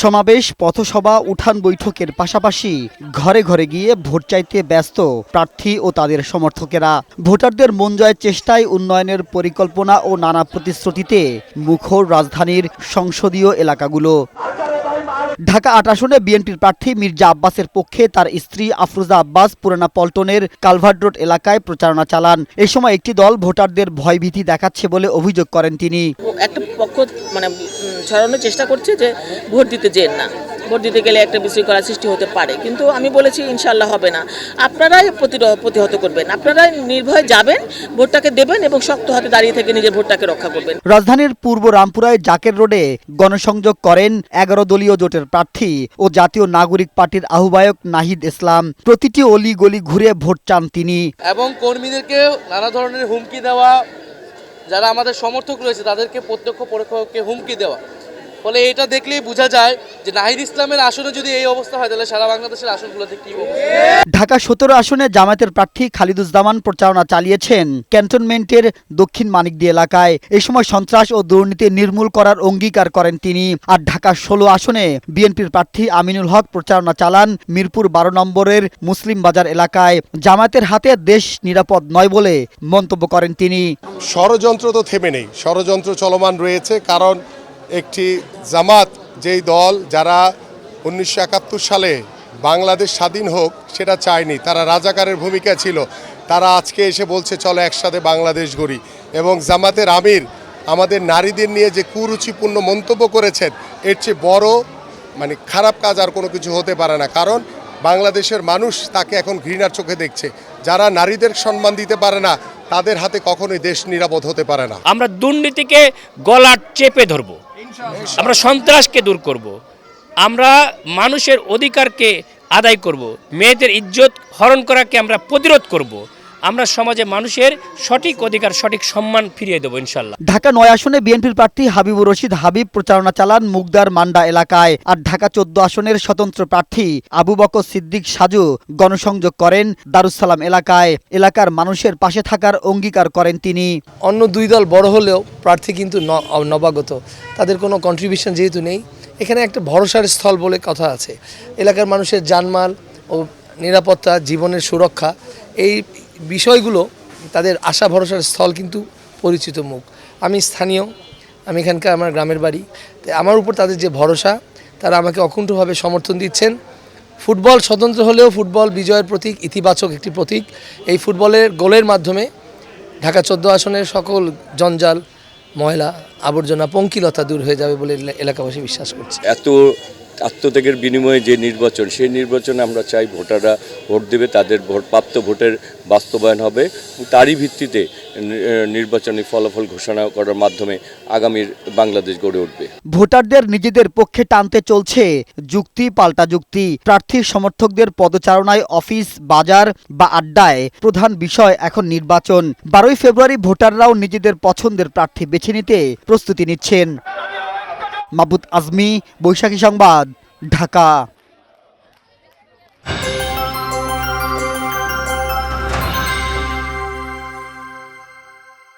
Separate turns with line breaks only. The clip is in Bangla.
সমাবেশ, পথসভা, উঠান বৈঠকের পাশাপাশি ঘরে ঘরে গিয়ে ভোট চাইতে ব্যস্ত প্রার্থী ও তাদের সমর্থকেরা। ভোটারদের মন জয়ের চেষ্টায় উন্নয়নের পরিকল্পনা ও নানা প্রতিশ্রুতিতে মুখর রাজধানীর সংসদীয় এলাকাগুলো। ঢাকা ৮ আসনে বিএনপির প্রার্থী মির্জা আব্বাসের পক্ষে তার স্ত্রী আফরোজা আব্বাস পুরানা পল্টনের কালভার্ট রোড এলাকায় প্রচারণা চালান। এ সময় একটি দল ভোটারদের ভয়ভীতি দেখাচ্ছে বলে অভিযোগ করেন তিনি।
একটা পক্ষ ছড়ানোর চেষ্টা করছে যে ভোট দিতে যেন না, ভোট দিতে গেলে একটা বিশৃঙ্খলা সৃষ্টি হতে পারে, কিন্তু আমি বলেছি ইনশাল্লাহ হবে না। আপনারাই প্রতিহত করবেন, আপনারাই নির্ভয়ে যাবেন, ভোটটাকে দেবেন এবং শক্ত হাতে দাঁড়িয়ে থেকে নিজের ভোটটাকে রক্ষা করবেন।
রাজধানীর পূর্ব রামপুরায় জাকের রোডে গণসংযোগ করেন 11 দলীয় জোটের প্রার্থী ও জাতীয় নাগরিক পার্টির আহ্বায়ক নাহিদ ইসলাম। প্রতিটি অলি গলি ঘুরে ভোট চান তিনি
এবং কর্মীদেরকে নানা ধরনের হুমকি দেওয়া, যারা আমাদের সমর্থক রয়েছে তাদেরকে প্রত্যক্ষ পরোক্ষকে হুমকি দেওয়া। ফলে এটা দেখলেই বোঝা যায় যে নাহিদ ইসলামের আসনে যদি এই অবস্থা হয় তাহলে সারা বাংলাদেশের আসনগুলোতে কি হবে।
ঢাকা 17 আসনে জামায়াতের প্রার্থী খালিদুজ্জামান প্রচারণা চালিয়েছেন ক্যান্টনমেন্টের দক্ষিণ মানিকদি এলাকায়। এই সময় সন্ত্রাস ও দুর্নীতি নির্মূল করার অঙ্গীকার করেন তিনি। আর ঢাকা 16 আসনে বিএনপির প্রার্থী আমিনুল হক প্রচারণা চালান মিরপুর 12 নম্বরের মুসলিম বাজার এলাকায়। জামায়াতের হাতে দেশ নিরাপদ নয় বলে মন্তব্য করেন তিনি।
ষড়যন্ত্র তো থেমে নেই, ষড়যন্ত্র চলমান রয়েছে। কারণ একটি জামাত যেই দল যারা 1971 সালে বাংলাদেশ স্বাধীন হোক সেটা চায়নি, তারা রাজাকারের ভূমিকা ছিল, তারা আজকে এসে বলছে চলো একসাথে বাংলাদেশ গড়ি। এবং জামাতের আমির আমাদের নারীদের নিয়ে যে কুরুচিপূর্ণ মন্তব্য করেছেন, এর চেয়ে বড় খারাপ কাজ আর কোনো কিছু হতে পারে না। কারণ বাংলাদেশের মানুষ তাকে এখন ঘৃণার চোখে দেখছে। যারা নারীদের সম্মান দিতে পারে না তাদের হাতে কখনোই দেশ নিরাপদ হতে পারে না।
আমরা দুর্নীতিকে গলা চেপে ধরব, আমরা সন্ত্রাসকে দূর করব, আমরা মানুষের অধিকারকে আদায় করব, মেয়েদের ইজ্জত হরণ করাকে আমরা প্রতিরোধ করব, আমরা সমাজে মানুষের সঠিক অধিকার সঠিক সম্মান ফিরিয়ে দেবো ইনশাল্লাহ।
ঢাকা 9 আসনে বিএনপির প্রার্থী হাবিবুর রশিদ হাবিব প্রচারণা চালান মুগদার মান্ডা এলাকায়। আর ঢাকা 14 আসনের স্বতন্ত্র প্রার্থী আবু বকর সিদ্দিক সাজু গণসংযোগ করেন দারুসালাম এলাকায়। এলাকার মানুষের পাশে থাকার অঙ্গীকার করেন তিনি।
অন্য দুই দল বড় হলেও প্রার্থী কিন্তু নবাগত, তাদের কোনো কন্ট্রিবিউশন যেহেতু নেই, এখানে একটা ভরসার স্থল বলে কথা আছে। এলাকার মানুষের জানমাল ও নিরাপত্তা, জীবনের সুরক্ষা, এই বিষয়গুলো তাদের আশা ভরসার স্থল কিন্তু পরিচিত মুখ। আমি স্থানীয়, আমি এখানকার, আমার গ্রামের বাড়ি, আমার উপর তাদের যে ভরসা, তারা আমাকে অকুণ্ঠভাবে সমর্থন দিচ্ছেন। ফুটবল স্বতন্ত্র হলেও ফুটবল বিজয়ের প্রতীক, ইতিবাচক একটি প্রতীক। এই ফুটবলের গোলের মাধ্যমে ঢাকা 14 আসনের সকল জঞ্জাল, ময়লা আবর্জনা, পঙ্কিলতা দূর হয়ে যাবে বলে এলাকাবাসী বিশ্বাস করছে।
এত আত্মত্যাগের বিনিময়ে যে নির্বাচন, সেই নির্বাচনে আমরা চাই ভোটাররা ভোট দেবে, তাদের প্রাপ্ত ভোটের বাস্তবায়ন হবে। তারই ভিত্তিতে নির্বাচনী ফলাফল ঘোষণা করার মাধ্যমে আগামীর বাংলাদেশ গড়ে উঠবে।
ভোটারদের নিজেদের পক্ষে টানতে চলছে যুক্তি পাল্টা যুক্তি। প্রার্থীর সমর্থকদের পদচারণায় অফিস, বাজার বা আড্ডায় প্রধান বিষয় এখন নির্বাচন। 12 ফেব্রুয়ারি ভোটাররাও নিজেদের পছন্দের প্রার্থী বেছে নিতে প্রস্তুতি নিচ্ছেন। মাহবুব আজমি, বৈশাখী সংবাদ, ঢাকা।